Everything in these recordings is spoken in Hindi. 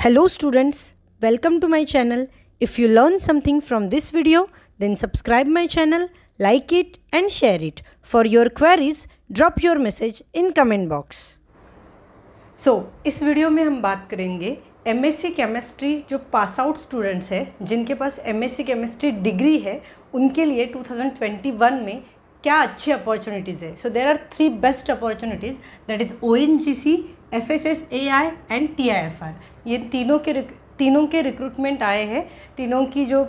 Hello students, welcome to my channel. If you learn something from this video, then subscribe my channel, like it and share it. For your queries, drop your message in comment box. So, इस वीडियो में हम बात करेंगे एमएससी केमिस्ट्री जो पास आउट स्टूडेंट्स हैं जिनके पास एमएससी केमिस्ट्री डिग्री है उनके लिए 2021 में क्या अच्छी अपॉर्चुनिटीज़ है. So there are 3 best opportunities, that is ONGC, FSSAI and TIFR. ये तीनों के रिक्रूटमेंट आए हैं. तीनों की जो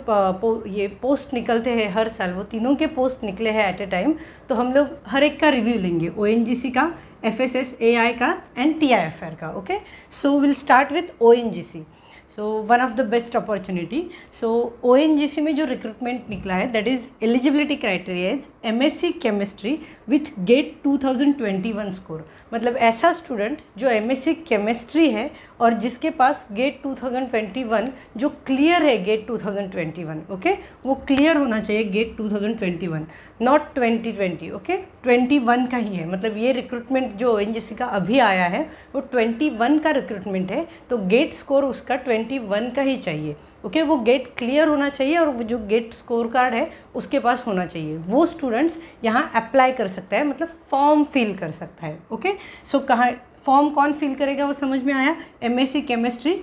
ये पोस्ट निकलते हैं हर साल, वो तीनों के पोस्ट निकले हैं एट ए टाइम. तो हम लोग हर एक का रिव्यू लेंगे, ONGC का, FSSAI का एंड TIFR का. Okay, so will start with ONGC. So one of the best opportunity. So ONGC में जो रिक्रूटमेंट निकला है that is eligibility criteria is MSC chemistry with GATE 2021 score. मतलब ऐसा स्टूडेंट जो MSC केमिस्ट्री है और जिसके पास गेट 2021 जो क्लियर है गेट 2021. ओके, वो क्लियर होना चाहिए गेट 2021, नॉट 2020. ओके, 21 का ही है. मतलब ये रिक्रूटमेंट जो ONGC का अभी आया है वो 21 का रिक्रूटमेंट है. तो गेट स्कोर उसका 21 का ही चाहिए. ओके, वो गेट क्लियर होना चाहिए और वो जो गेट स्कोर कार्ड है उसके पास होना चाहिए. वो स्टूडेंट्स यहाँ अप्लाई कर सकता है, मतलब फॉर्म फिल कर सकता है. ओके, सो कहाँ फॉर्म कौन फिल करेगा वो समझ में आया. MSC chemistry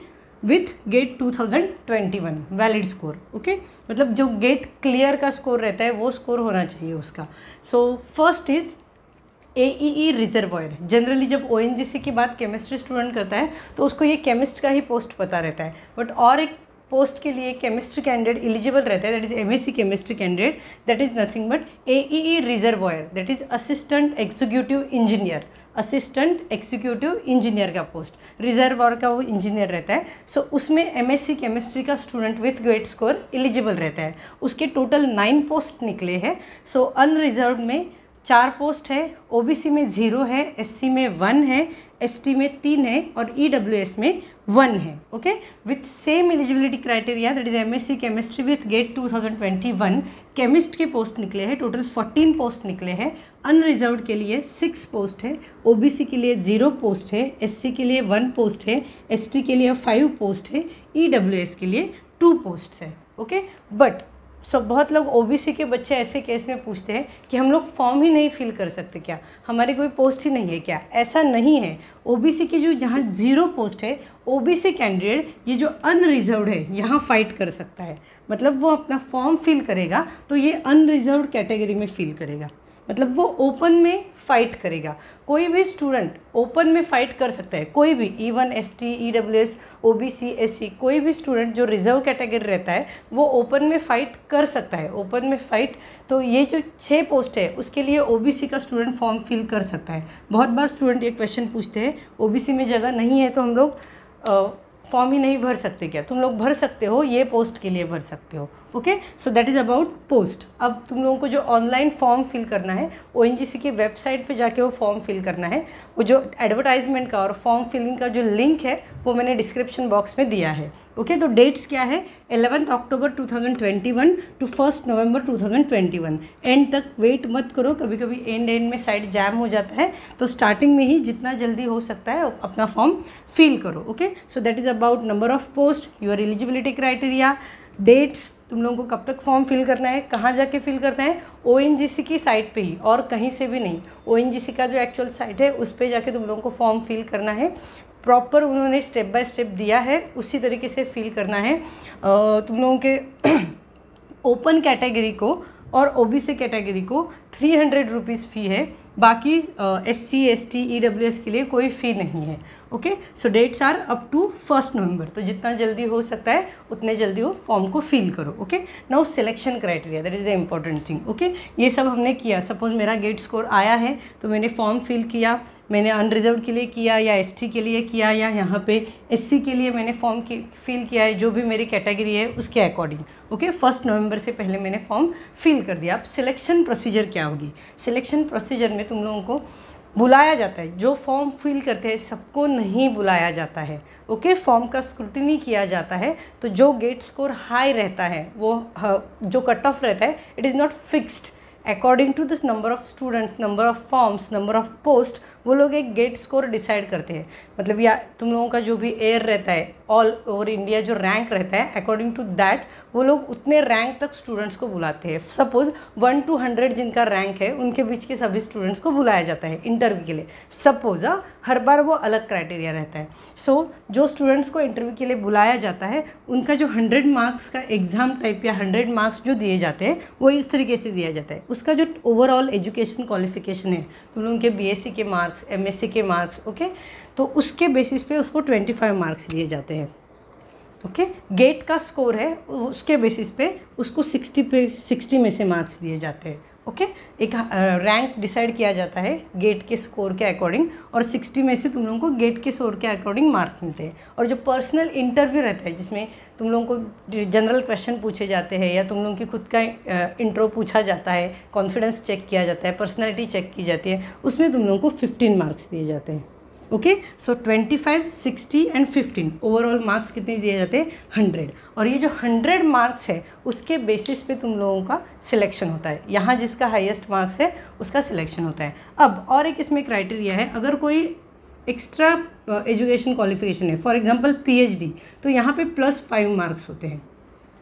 with GATE 2021 valid score. Okay, मतलब जो गेट क्लियर का स्कोर रहता है वो स्कोर होना चाहिए उसका. So first is AEE reservoir. Generally जब ONGC की बात केमिस्ट्री स्टूडेंट करता है तो उसको ये केमिस्ट का ही पोस्ट पता रहता है. बट और एक पोस्ट के लिए केमिस्ट्री कैंडिडेट एलिजिबल रहता है, that is MSC chemistry candidate. That is nothing but AEE reservoir, that is assistant executive engineer. Assistant executive engineer का पोस्ट, रिजर्वॉयर का वो इंजीनियर रहता है. सो उसमें MSC केमिस्ट्री का student with GATE score eligible रहता है. उसके टोटल 9 पोस्ट निकले हैं. सो अनरिजर्व में 4 पोस्ट है, OBC में 0 है, SC में 1 है, ST में 3 है और EWS में 1 है. Okay, with same eligibility criteria, that is MSC chemistry with GATE 2021. Chemist के पोस्ट निकले हैं, टोटल 14 पोस्ट निकले हैं. अनरिजर्व के लिए 6 पोस्ट है, OBC के लिए 0 पोस्ट है, SC के लिए 1 पोस्ट है, ST के लिए 5 पोस्ट है, EWS के लिए 2 पोस्ट है. ओके, बट बहुत लोग OBC के बच्चे ऐसे केस में पूछते हैं कि हम लोग फॉर्म ही नहीं फिल कर सकते क्या, हमारे कोई पोस्ट ही नहीं है क्या. ऐसा नहीं है. OBC की जो जहाँ 0 पोस्ट है, OBC कैंडिडेट ये जो अनरिजर्व्ड है यहाँ फाइट कर सकता है. मतलब वो अपना फॉर्म फिल करेगा तो ये अनरिजर्व्ड कैटेगरी में फिल करेगा. मतलब वो ओपन में फ़ाइट करेगा. कोई भी स्टूडेंट ओपन में फ़ाइट कर सकता है, कोई भी, even ST, EWS, OBC, SC, कोई भी स्टूडेंट जो रिजर्व कैटेगरी रहता है वो ओपन में फ़ाइट कर सकता है. ओपन में फ़ाइट, तो ये जो 6 पोस्ट है उसके लिए OBC का स्टूडेंट फॉर्म फिल कर सकता है. बहुत बार स्टूडेंट ये क्वेश्चन पूछते हैं OBC में जगह नहीं है तो हम लोग फॉर्म ही नहीं भर सकते क्या. तुम लोग भर सकते हो, ये पोस्ट के लिए भर सकते हो. Okay, so that is about post. अब तुम लोगों को जो ऑनलाइन फॉर्म फिल करना है, ONGC की वेबसाइट पे जाके वो फॉर्म फिल करना है. वो जो एडवर्टाइजमेंट का और फॉर्म फिलिंग का जो लिंक है वो मैंने डिस्क्रिप्शन बॉक्स में दिया है. ओके, तो डेट्स क्या है, 11 अक्टूबर 2021 टू 1 नवंबर 2021. एंड तक वेट मत करो, कभी कभी एंड में साइड जैम हो जाता है. तो स्टार्टिंग में ही जितना जल्दी हो सकता है अपना फॉर्म फिल करो. Okay, so that is about number of post, your eligibility criteria, dates, तुम लोगों को कब तक फॉर्म फिल करना है, कहाँ जाके फिल करना है. ONGC की साइट पे ही और कहीं से भी नहीं. ONGC का जो एक्चुअल साइट है उस पे जाके तुम लोगों को फॉर्म फिल करना है. प्रॉपर उन्होंने स्टेप बाय स्टेप दिया है, उसी तरीके से फिल करना है. तुम लोगों के ओपन कैटेगरी को और OBC कैटेगरी को 300 रुपीज़ फ़ी है. बाकी SC, ST, EWS के लिए कोई फ़ी नहीं है. Okay, so dates are up to 1 November. तो जितना जल्दी हो सकता है उतने जल्दी वो फॉर्म को फिल करो. Okay, now selection criteria, that is the important thing. Okay, ये सब हमने किया. सपोज मेरा गेट स्कोर आया है तो मैंने फॉर्म फिल किया, मैंने अनरिजर्व के लिए किया या ST के लिए किया या यहाँ पे SC के लिए मैंने फॉर्म फिल किया है, जो भी मेरी कैटेगरी है उसके अकॉर्डिंग. ओके, 1 नवंबर से पहले मैंने फॉर्म फिल कर दिया. अब सिलेक्शन प्रोसीजर क्या होगी. सिलेक्शन प्रोसीजर में तुम लोगों को बुलाया जाता है. जो फॉर्म फिल करते हैं सबको नहीं बुलाया जाता है. ओके, फॉर्म का स्क्रूटिनी किया जाता है. तो जो गेट स्कोर हाई रहता है वो जो कट ऑफ रहता है, it is not fixed. According to this number of students, number of forms, number of post, वो लोग एक गेट स्कोर डिसाइड करते हैं। मतलब या तुम लोगों का जो भी एयर रहता है ऑल ओवर इंडिया जो रैंक रहता है, अकॉर्डिंग टू दैट वो लोग उतने रैंक तक स्टूडेंट्स को बुलाते हैं। सपोज 1 to 100 जिनका रैंक है उनके बीच के सभी स्टूडेंट्स को बुलाया जाता है इंटरव्यू के लिए। सपोज हर बार वो अलग क्राइटेरिया रहता है। सो जो स्टूडेंट्स को इंटरव्यू के लिए बुलाया जाता है उनका जो 100 मार्क्स का एग्ज़ाम टाइप या 100 मार्क्स जो दिए जाते हैं वो इस तरीके से दिया जाता है। उसका जो ओवरऑल एजुकेशन क्वालिफिकेशन है, तुम लोगों के बीएससी के मार्क्स, एमएससी के मार्क्स, ओके, तो उसके बेसिस पे उसको 25 मार्क्स दिए जाते हैं। ओके, गेट का स्कोर है उसके बेसिस पे उसको 60 में से मार्क्स दिए जाते हैं। ओके, एक रैंक डिसाइड किया जाता है गेट के स्कोर के अकॉर्डिंग, और 60 में से तुम लोगों को गेट के स्कोर के अकॉर्डिंग मार्क्स मिलते हैं। और जो पर्सनल इंटरव्यू रहता है जिसमें तुम लोगों को जनरल क्वेश्चन पूछे जाते हैं या तुम लोगों की खुद का इंट्रो पूछा जाता है, कॉन्फिडेंस चेक किया जाता है, पर्सनैलिटी चेक की जाती है, उसमें तुम लोगों को 15 मार्क्स दिए जाते हैं। Okay, so 25, 60 and 15 overall marks कितने दिए जाते हैं? 100। और ये जो 100 मार्क्स है उसके बेसिस पे तुम लोगों का सिलेक्शन होता है। यहाँ जिसका हाईएस्ट मार्क्स है उसका सिलेक्शन होता है। अब और एक इसमें क्राइटेरिया है, अगर कोई एक्स्ट्रा एजुकेशन क्वालिफिकेशन है, फॉर एग्जांपल पीएचडी, तो यहाँ पे +5 मार्क्स होते हैं,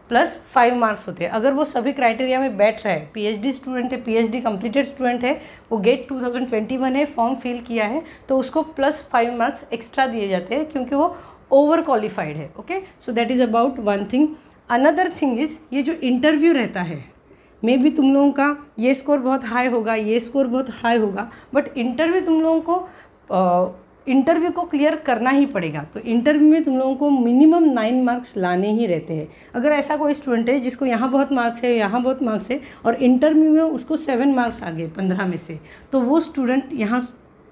+5 मार्क्स होते हैं। अगर वो सभी क्राइटेरिया में बैठ रहा है, पीएचडी स्टूडेंट है, पीएचडी कंप्लीटेड स्टूडेंट है, वो गेट 2021 है, फॉर्म फिल किया है, तो उसको +5 मार्क्स एक्स्ट्रा दिए जाते हैं क्योंकि वो ओवर क्वालिफाइड है। Okay, so that is about one thing. Another thing is ये जो इंटरव्यू रहता है, मे बी तुम लोगों का ये स्कोर बहुत हाई होगा, ये स्कोर बहुत हाई होगा, बट इंटरव्यू तुम लोगों को इंटरव्यू को क्लियर करना ही पड़ेगा। तो इंटरव्यू में तुम लोगों को मिनिमम 9 मार्क्स लाने ही रहते हैं। अगर ऐसा कोई स्टूडेंट है जिसको यहाँ बहुत मार्क्स है, यहाँ बहुत मार्क्स है, और इंटरव्यू में उसको 7 मार्क्स आ गए 15 में से, तो वो स्टूडेंट यहाँ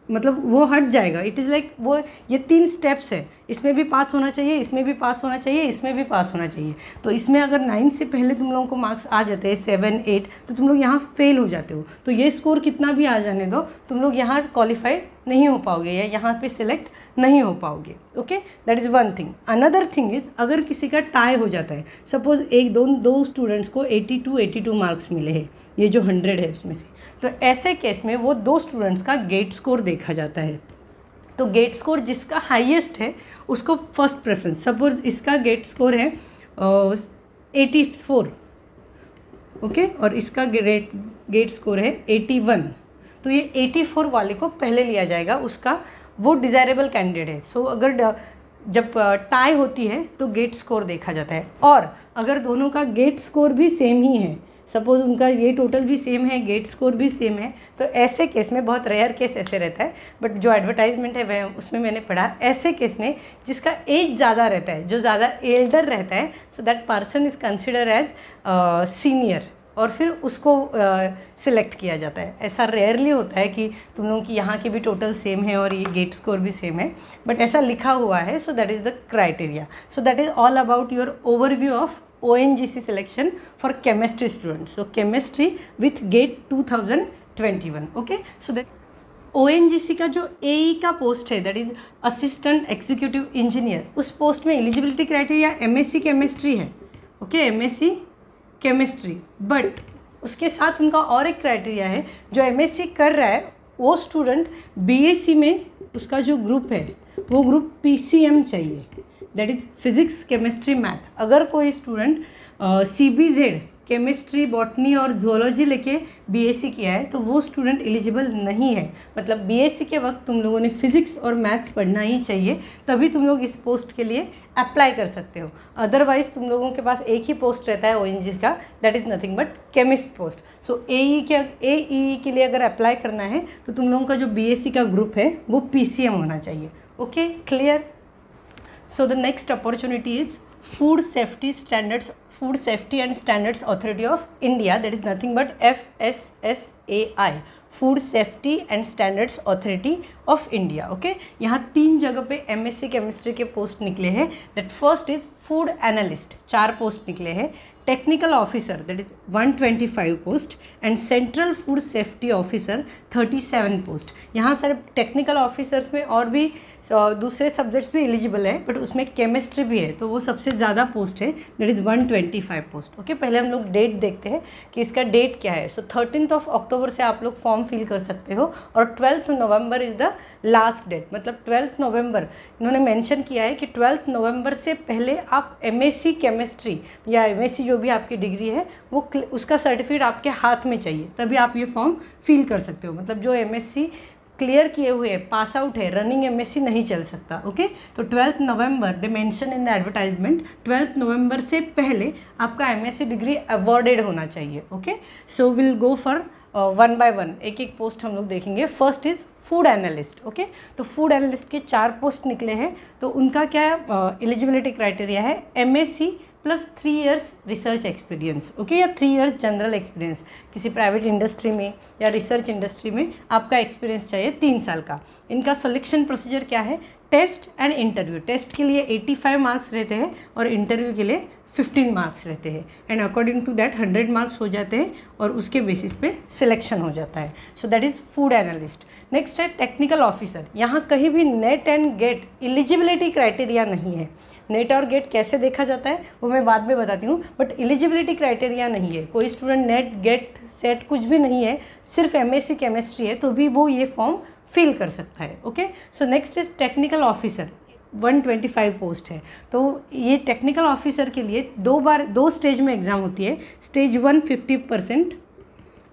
मतलब वो हट जाएगा। इट इज़ लाइक वो ये 3 स्टेप्स है, इसमें भी पास होना चाहिए, इसमें भी पास होना चाहिए, इसमें भी पास होना चाहिए। तो इसमें अगर 9 से पहले तुम लोगों को मार्क्स आ जाते हैं 7, 8, तो तुम लोग यहाँ फेल हो जाते हो। तो ये स्कोर कितना भी आ जाने दो, तुम लोग यहाँ क्वालिफाइड नहीं हो पाओगे या यहाँ पे सिलेक्ट नहीं हो पाओगे। Okay, that is one thing. Another thing is अगर किसी का टाई हो जाता है, सपोज दो स्टूडेंट्स को 82 मार्क्स मिले हैं, ये जो 100 है उसमें से, तो ऐसे केस में वो 2 स्टूडेंट्स का गेट स्कोर देखा जाता है। तो गेट स्कोर जिसका हाईएस्ट है उसको फर्स्ट प्रेफरेंस। सपोज इसका गेट स्कोर है 84, ओके, और इसका गेट स्कोर है 81, तो ये 84 वाले को पहले लिया जाएगा, उसका वो डिज़ायरेबल कैंडिडेट है। सो अगर जब टाई होती है तो गेट स्कोर देखा जाता है। और अगर दोनों का गेट स्कोर भी सेम ही है, सपोज़ उनका ये टोटल भी सेम है, गेट स्कोर भी सेम है, तो ऐसे केस में, बहुत रेयर केस ऐसे रहता है, बट जो एडवर्टाइजमेंट है वह उसमें मैंने पढ़ा, ऐसे केस में जिसका एज ज़्यादा रहता है, जो ज़्यादा एल्डर रहता है, so that person is consider as senior, और फिर उसको सिलेक्ट किया जाता है। ऐसा रेयरली होता है कि तुम लोगों की यहाँ की भी टोटल सेम है और ये गेट स्कोर भी सेम है, बट ऐसा लिखा हुआ है। So that is the criteria. So that is all about your overview of ONGC selection for chemistry students. So chemistry with GATE 2021. Okay, so that ONGC का जो AE का पोस्ट है, that is assistant executive engineer, उस पोस्ट में एलिजिबिलिटी क्राइटेरिया MSc केमिस्ट्री है। ओके, MSc केमिस्ट्री, बट उसके साथ उनका और एक क्राइटेरिया है, जो MSc कर रहा है वो स्टूडेंट BSc में उसका जो ग्रुप है वो ग्रुप PCM चाहिए, that is physics chemistry math. अगर कोई स्टूडेंट CBZ केमिस्ट्री, बॉटनी और जूलॉजी लेके BSc किया है तो वो स्टूडेंट एलिजिबल नहीं है। मतलब BSc के वक्त तुम लोगों ने फिज़िक्स और मैथ्स पढ़ना ही चाहिए, तभी तुम लोग इस पोस्ट के लिए अप्लाई कर सकते हो। अदरवाइज़ तुम लोगों के पास एक ही पोस्ट रहता है ONGC का, that is nothing but chemist post. So AE के लिए अगर अप्लाई करना है तो तुम लोगों का जो BSc का ग्रुप है वो PCM होना चाहिए। Okay, clear? So the next opportunity is Food Safety and Standards Authority of India, that is nothing but FSSAI, Food Safety and Standards Authority of India. Okay, यहाँ 3 जगह पे MSc केमिस्ट्री के पोस्ट निकले हैं। That first is food analyst, 4 post निकले हैं। Technical officer, that is 125 post, and central food safety officer 37 post. यहाँ सर टेक्निकल ऑफिसर्स में और भी दूसरे सब्जेक्ट्स भी एलिजिबल है, बट उसमें केमिस्ट्री भी है, तो वो सबसे ज़्यादा पोस्ट है, दैट इज़ 125 पोस्ट। ओके, पहले हम लोग डेट देखते हैं कि इसका डेट क्या है। सो 13 अक्टूबर से आप लोग फॉर्म फिल कर सकते हो और 12 नवंबर इज़ द लास्ट डेट। मतलब 12 नवंबर इन्होंने मेंशन किया है कि 12 नवंबर से पहले आप एमएससी केमिस्ट्री या एमएससी जो भी आपकी डिग्री है वो उसका सर्टिफिकेट आपके हाथ में चाहिए, तभी आप ये फॉर्म फिल कर सकते हो। मतलब जो एमएससी क्लियर किए हुए है, पास आउट है, रनिंग एमएससी नहीं चल सकता। ओके, तो 12 नवंबर they mention in the advertisement, 12 नवंबर से पहले आपका एमएससी डिग्री अवॉर्डेड होना चाहिए। Okay, so will go for one by one, एक एक पोस्ट हम लोग देखेंगे। First is food analyst. Okay, तो फूड एनालिस्ट के 4 पोस्ट निकले हैं, तो उनका क्या एलिजिबिलिटी क्राइटेरिया है, MSc plus 3 years research experience. Okay, या 3 इयर्स जनरल एक्सपीरियंस, किसी प्राइवेट इंडस्ट्री में या रिसर्च इंडस्ट्री में आपका एक्सपीरियंस चाहिए 3 साल का। इनका सिलेक्शन प्रोसीजर क्या है, टेस्ट एंड इंटरव्यू। टेस्ट के लिए 85 मार्क्स रहते हैं और इंटरव्यू के लिए 15 मार्क्स रहते हैं, and according to that 100 marks हो जाते हैं और उसके बेसिस पे सिलेक्शन हो जाता है। So that is food analyst. Next है टेक्निकल ऑफिसर। यहाँ कहीं भी NET and GATE eligibility criteria नहीं है। नेट और गेट कैसे देखा जाता है वो मैं बाद में बताती हूँ, बट एलिजिबिलिटी क्राइटेरिया नहीं है। कोई स्टूडेंट नेट गेट सेट कुछ भी नहीं है, सिर्फ एमएससी केमिस्ट्री है, तो भी वो ये फॉर्म फिल कर सकता है। Okay, so next is technical officer, 125 post है। तो ये टेक्निकल ऑफिसर के लिए 2 स्टेज में एग्ज़ाम होती है। Stage 1 50%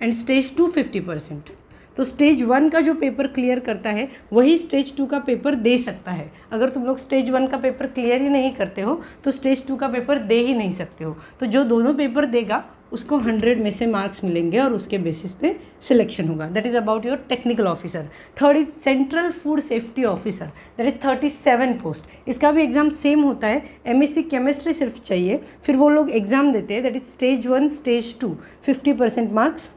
and stage 2 50%। तो स्टेज 1 का जो पेपर क्लियर करता है वही स्टेज 2 का पेपर दे सकता है। अगर तुम लोग स्टेज 1 का पेपर क्लियर ही नहीं करते हो तो स्टेज 2 का पेपर दे ही नहीं सकते हो। तो जो दोनों पेपर देगा उसको 100 में से मार्क्स मिलेंगे और उसके बेसिस पे सिलेक्शन होगा। That is about your technical officer. Third is central food safety officer, that is 37 post. इसका भी एग्ज़ाम सेम होता है, एमएससी केमिस्ट्री सिर्फ चाहिए, फिर वो लोग एग्ज़ाम देते हैं। That is stage 1 stage 2, 50% marks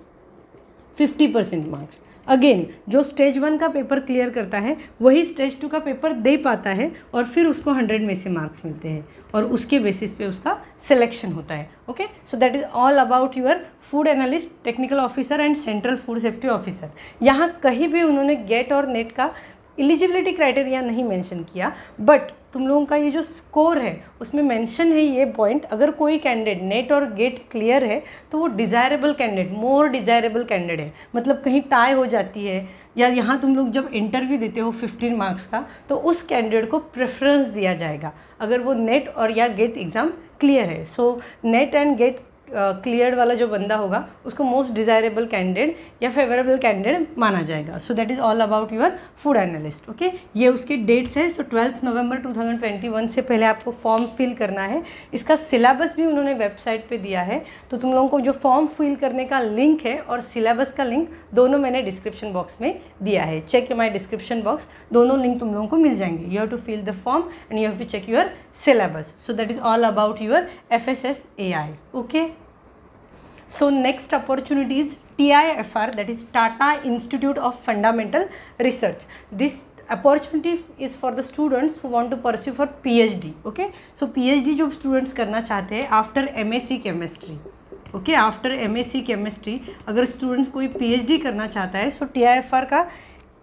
50% marks. Again जो स्टेज 1 का पेपर क्लियर करता है वही स्टेज 2 का पेपर दे पाता है और फिर उसको 100 में से मार्क्स मिलते हैं और उसके बेसिस पे उसका सिलेक्शन होता है। Okay, so that is all about your food analyst, technical officer and central food safety officer. यहाँ कहीं भी उन्होंने गेट और नेट का एलिजिबिलिटी क्राइटेरिया नहीं मेंशन किया, बट तुम लोगों का ये जो स्कोर है उसमें मेंशन है ये पॉइंट, अगर कोई कैंडिडेट नेट और गेट क्लियर है तो वो डिज़ायरेबल कैंडिडेट, मोर डिज़ायरेबल कैंडिडेट है। मतलब कहीं टाई हो जाती है या यहाँ तुम लोग जब इंटरव्यू देते हो 15 मार्क्स का तो उस कैंडिडेट को प्रेफरेंस दिया जाएगा अगर वो नेट और या गेट एग्ज़ाम क्लियर है। So NET and GATE cleared वाला जो बंदा होगा उसको मोस्ट डिज़ायरेबल कैंडिडेट या फेवरेबल कैंडिडेट माना जाएगा। So that is all about your food analyst. Okay, ये उसके डेट्स है। सो 12 नवंबर 2021 से पहले आपको फॉर्म फिल करना है। इसका सिलेबस भी उन्होंने वेबसाइट पे दिया है, तो तुम लोगों को जो फॉर्म फिल करने का लिंक है और सिलेबस का लिंक दोनों मैंने डिस्क्रिप्शन बॉक्स में दिया है। चेक माई डिस्क्रिप्शन बॉक्स, दोनों लिंक तुम लोगों को मिल जाएंगे। You have to fill the form and you have to check your syllabus. So that is all about your FSSAI. Okay, so next opportunity is TIFR, that is Tata Institute of Fundamental Research. This opportunity is for the students who want to pursue for PhD. Okay, so PhD जो students करना चाहते हैं after MSc Chemistry. Okay, after MSc chemistry अगर स्टूडेंट्स कोई PhD करना चाहता है, सो TIFR का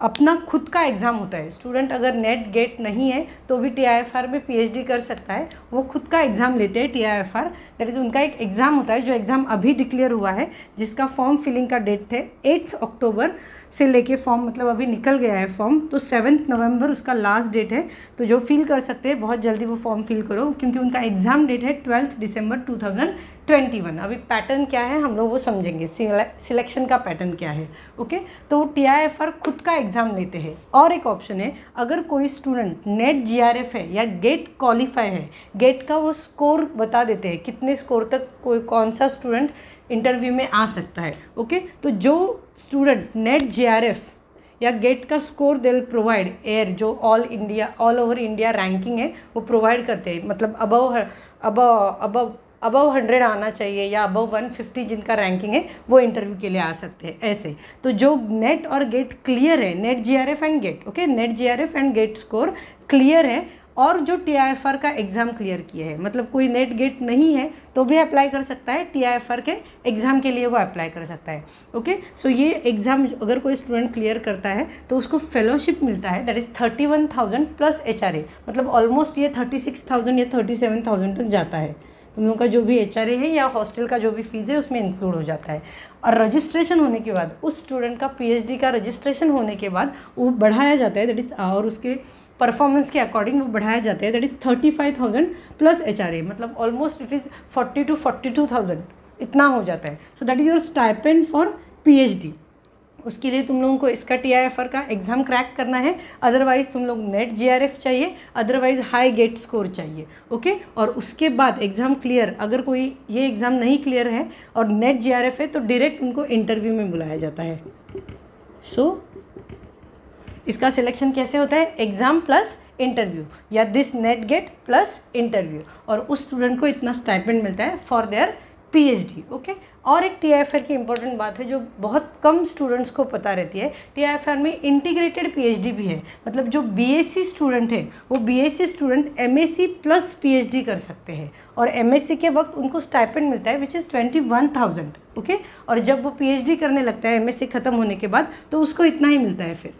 अपना खुद का एग्ज़ाम होता है। स्टूडेंट अगर नेट गेट नहीं है तो भी TIFR में PhD कर सकता है, वो खुद का एग्ज़ाम लेते हैं TIFR। दैट इज़ उनका एक एग्ज़ाम होता है जो एग्ज़ाम अभी डिक्लेयर हुआ है, जिसका फॉर्म फिलिंग का डेट थे 8 अक्टूबर से लेके फॉर्म, मतलब अभी निकल गया है फॉर्म, तो 7 नवंबर उसका लास्ट डेट है। तो जो फिल कर सकते हैं बहुत जल्दी वो फॉर्म फिल करो, क्योंकि उनका एग्ज़ाम डेट है 12 दिसंबर 2021। अभी पैटर्न क्या है हम लोग वो समझेंगे, सिलेक्शन का पैटर्न क्या है। ओके, तो TIFR खुद का एग्ज़ाम लेते हैं। और एक ऑप्शन है, अगर कोई स्टूडेंट नेट GRF है या गेट क्वालिफाई है, गेट का वो स्कोर बता देते हैं कितने स्कोर तक कोई कौन सा स्टूडेंट इंटरव्यू में आ सकता है। ओके, तो जो स्टूडेंट नेट GRF या गेट का score they will provide, air जो ऑल ओवर इंडिया रैंकिंग है वो प्रोवाइड करते हैं, मतलब अबव 100 आना चाहिए या अबव 150 जिनका रैंकिंग है वो इंटरव्यू के लिए आ सकते हैं। ऐसे तो जो नेट और गेट क्लियर है, NET GRF and GATE, okay, NET GRF and GATE score clear है और जो TIFR का एग्ज़ाम क्लियर किया है, मतलब कोई नेट गेट नहीं है तो भी अप्लाई कर सकता है, TIFR के एग्ज़ाम के लिए वो अप्लाई कर सकता है। ओके, सो ये एग्ज़ाम अगर कोई स्टूडेंट क्लियर करता है तो उसको फेलोशिप मिलता है, दैट इज़ 31,000 प्लस HRA, मतलब ऑलमोस्ट ये 36,000 या 37,000 तक जाता है। तुम लोग का जो भी HRA है या हॉस्टल का जो भी फीस है उसमें इंक्लूड हो जाता है। और रजिस्ट्रेशन होने के बाद उस स्टूडेंट का PhD का रजिस्ट्रेशन होने के बाद वो बढ़ाया जाता है, दैट इज़ और उसके परफॉर्मेंस के अकॉर्डिंग वो बढ़ाया जाता है, दैट इज़ 35,000 प्लस HRA, मतलब ऑलमोस्ट इट इज़ 40 to 42,000 इतना हो जाता है। So that is your stipend for PhD। उसके लिए तुम लोगों को इसका TIFR का एग्ज़ाम क्रैक करना है, अदरवाइज़ तुम लोग नेट GRF चाहिए, अदरवाइज़ हाई गेट स्कोर चाहिए। ओके, और उसके बाद एग्ज़ाम क्लियर, अगर कोई ये एग्ज़ाम नहीं क्लियर है और नेट GRF है तो डायरेक्ट उनको इंटरव्यू में बुलाया जाता है। सो इसका सिलेक्शन कैसे होता है, एग्ज़ाम प्लस इंटरव्यू या this net gate plus interview, और उस स्टूडेंट को इतना स्टाइपेंड मिलता है फॉर देयर PhD। ओके, और एक TIFR की इंपॉर्टेंट बात है जो बहुत कम स्टूडेंट्स को पता रहती है, TIFR में इंटीग्रेटेड PhD भी है, मतलब जो BSc स्टूडेंट है वो BSc student MSc plus PhD कर सकते हैं, और MSc के वक्त उनको स्टाइपेंड मिलता है विच इज़ 21,000। ओके, और जब वो PhD करने लगता है MSc ख़त्म होने के बाद तो उसको इतना ही मिलता है, फिर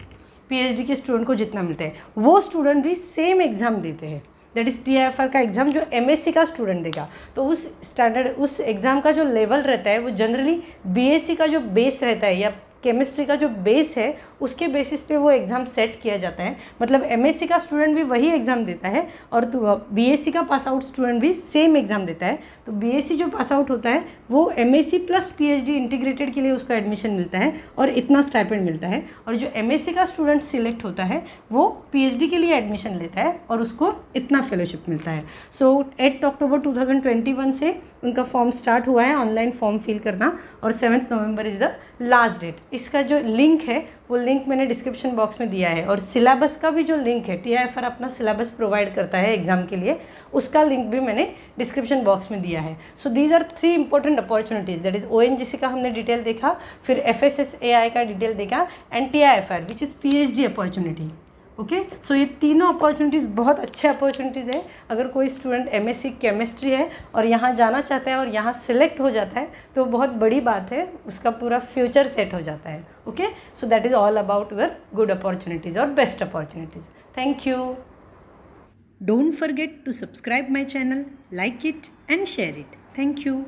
PhD के स्टूडेंट को जितना मिलता है वो स्टूडेंट भी सेम एग्ज़ाम देते हैं, दैट इज़ TIFR का एग्ज़ाम जो MSc का स्टूडेंट देगा। तो उस स्टैंडर्ड उस एग्ज़ाम का जो लेवल रहता है वो जनरली BSc का जो बेस रहता है या केमिस्ट्री का जो बेस है उसके बेसिस पे वो एग्ज़ाम सेट किया जाता है, मतलब MSc का स्टूडेंट भी वही एग्ज़ाम देता है और BSc का पास आउट स्टूडेंट भी सेम एग्ज़ाम देता है। तो BSc जो पास आउट होता है वो MSc प्लस PhD इंटीग्रेटेड के लिए उसको एडमिशन मिलता है और इतना स्टाइपेंड मिलता है, और जो MSc का स्टूडेंट सिलेक्ट होता है वो PhD के लिए एडमिशन लेता है और उसको इतना फेलोशिप मिलता है। सो 8 अक्टूबर 2021 से उनका फॉर्म स्टार्ट हुआ है, ऑनलाइन फॉर्म फिल करना, और 7 नवंबर इज़ द लास्ट डेट। इसका जो लिंक है वो लिंक मैंने डिस्क्रिप्शन बॉक्स में दिया है, और सिलेबस का भी जो लिंक है, TIFR अपना सिलेबस प्रोवाइड करता है एग्ज़ाम के लिए, उसका लिंक भी मैंने डिस्क्रिप्शन बॉक्स में दिया है। So these are 3 important opportunities, that is ONGC का हमने डिटेल देखा, फिर FSSAI का डिटेल देखा, and TIFR which is PhD opportunity. Okay, so ये तीनों अपॉर्चुनिटीज़ बहुत अच्छे अपॉर्चुनिटीज़ है। अगर कोई स्टूडेंट MSc केमिस्ट्री है और यहाँ जाना चाहता है और यहाँ सिलेक्ट हो जाता है तो बहुत बड़ी बात है, उसका पूरा फ्यूचर सेट हो जाता है। Okay, so that is all about your good opportunities और best opportunities. Thank you. Don't forget to subscribe my channel, like it and share it. Thank you.